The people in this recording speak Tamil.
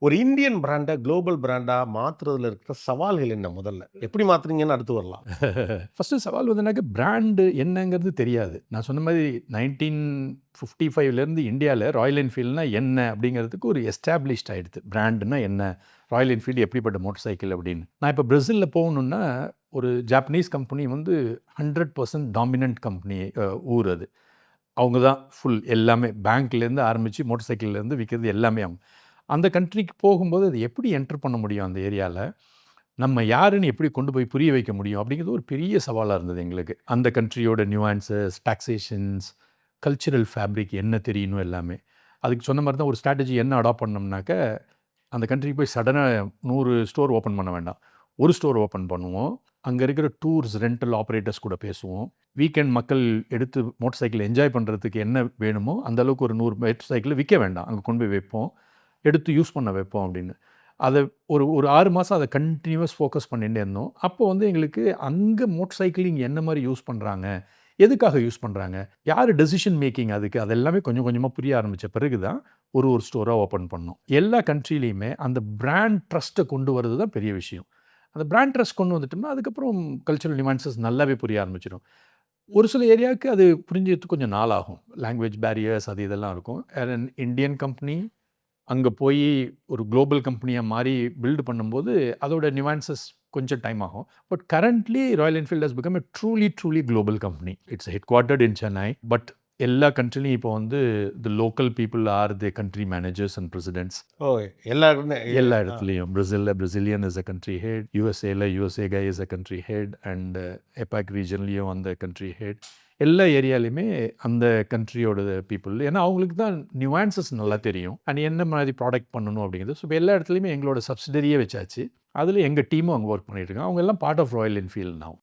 ஒரு இந்தியன் பிராண்ட குளோபல் பிராண்டா மாத்துறதுல இருக்கிற சவால்கள் என்ன முதல்ல? எப்படி மாத்துறீங்கன்னு அடுத்து வரலாம். ஃபர்ஸ்ட்டு சவால் வந்து எனக்கு பிராண்டு என்னங்கிறது தெரியாது. நான் சொன்ன மாரி 1955லேருந்து இந்தியால ராயல் என்ஃபீல்ட்னா என்ன அப்படிங்கிறதுக்கு ஒரு எஸ்டாப்ளிஷ்ட் ஆயிடுது. பிராண்டுனா என்ன? ராயல் என்ஃபீல்டு எப்படிப்பட்ட மோட்டார் சைக்கிள் அப்படின்னு. நான் இப்போ பிரேசில்ல போகணுன்னா, ஒரு ஜாப்பனீஸ் கம்பெனி வந்து 100% டாமினன்ட் கம்பெனி ஊர் அது. அவங்க தான் ஃபுல் எல்லாமே பேங்க்லேருந்து ஆரம்பிச்சு மோட்டார் சைக்கிள்லேருந்து விக்கிறது எல்லாமே அவங்க. அந்த கண்ட்ரிக்கு போகும்போது அது எப்படி என்டர் பண்ண முடியும் அந்த ஏரியால? நம்ம யாருன்னு எப்படி கொண்டு போய் புரிய வைக்க முடியும்? அப்படிங்கிறது ஒரு பெரிய சவாலா இருந்தது எங்களுக்கு. அந்த கண்ட்ரியோட நியூயான்சஸ், டாக்சேஷன்ஸ், கல்ச்சுரல் ஃபேப்ரிக் என்ன தெரியணும் எல்லாமே. அதுக்கு சொன்ன மாரி தான் ஒரு ஸ்ட்ராட்டஜி என்ன அடாப்ட் பண்ணோம்னாக்க, அந்த கண்ட்ரிக்கு போய் சடனா 100 ஸ்டோர் ஓப்பன் பண்ண வேண்டாம். ஒரு ஸ்டோர் ஓப்பன் பண்ணுவோம். அங்க இருக்கிற டூர்ஸ் ரென்டல் ஆப்பரேட்டர்ஸ் கூட பேசுவோம். வீக்கெண்ட் மக்கள் எடுத்து மோட்டார் சைக்கிள் என்ஜாய் பண்றதுக்கு என்ன வேணுமோ, அந்த அளவுக்கு ஒரு 100 மோட்டார் சைக்கிள விக்க வேண்டாம். அங்க கொண்டு போய் வைப்போம். எடுத்து யூஸ் பண்ண வைப்போம் அப்படின்னு. அத ஒரு ஒரு 6 மாசம் அத கன்டினியூவஸ் ஃபோக்கஸ் பண்ணிட்டே இருந்தோம். அப்போ வந்து எங்களுக்கு அங்க மோட்டார் சைக்கிளிங் என்ன மாரி யூஸ் பண்றாங்க? எதுக்காக யூஸ் பண்றாங்க? யாரு டெசிஷன் மேக்கிங் அதுக்கு? அது எல்லாமே கொஞ்சம் கொஞ்சமா புரிய ஆரம்பிச்ச பிறகு தான் ஒரு ஸ்டோரா ஓப்பன் பண்ணோம். எல்லா கண்ட்ரிலயுமே அந்த பிராண்ட் ட்ரஸ்ட்ட கொண்டு வரது தான் பெரிய விஷயம். அந்த பிராண்ட் ட்ரஸ்ட் கொண்டு வந்துட்டோம்னா, அதுக்கப்புறம் கல்ச்சுரல் நியூயான்சஸ் நல்லாவே புரிய ஆரம்பிச்சுரும். ஒரு சில ஏரியாவுக்கு அது புரிஞ்சுக்கிறதுக்கு கொஞ்சம் நாள் ஆகும். லாங்குவேஜ் பேரியர்ஸ் அது இதெல்லாம் இருக்கும். இந்தியன் கம்பெனி அங்க போயி ஒரு குளோபல் கம்பெனியா மாறி பில்ட் பண்ணும்போது, அதோட நியூயான்சஸ் கொஞ்சம் டைம் ஆகும். But currently Royal Enfield has become a truly global company. It's headquartered in Chennai. But எல்லா கண்ட்ரிலயும் இப்போ வந்து the local people are the country managers and presidents. ஓ! எல்லாருமே எல்லா ஆ. இடத்துலயும் பிரேசில்ல Brazilian is a country head. யுஎஸ்ஏல USA guy is a country head. And APAC ரீஜன்லயும் அந்த கண்ட்ரி ஹெட். எல்லா ஏரியாலயுமே அந்த கண்ட்ரியோட பீப்பிள். ஏன்னா, அவங்களுக்கு தான் நியூயான்சஸ் நல்லா தெரியும். அண்ட் என்ன மாரி ப்ராடக்ட் பண்ணணும் அப்படிங்கிறது. ஸோ, இப்ப எல்லா இடத்துலயுமே எங்களோட சப்சிடரியே வச்சாச்சு. அதுல எங்க டீமும் அங்க வொர்க் பண்ணிட்டு இருக்காங்க. அவங்க எல்லாம் part of Royal Enfield now.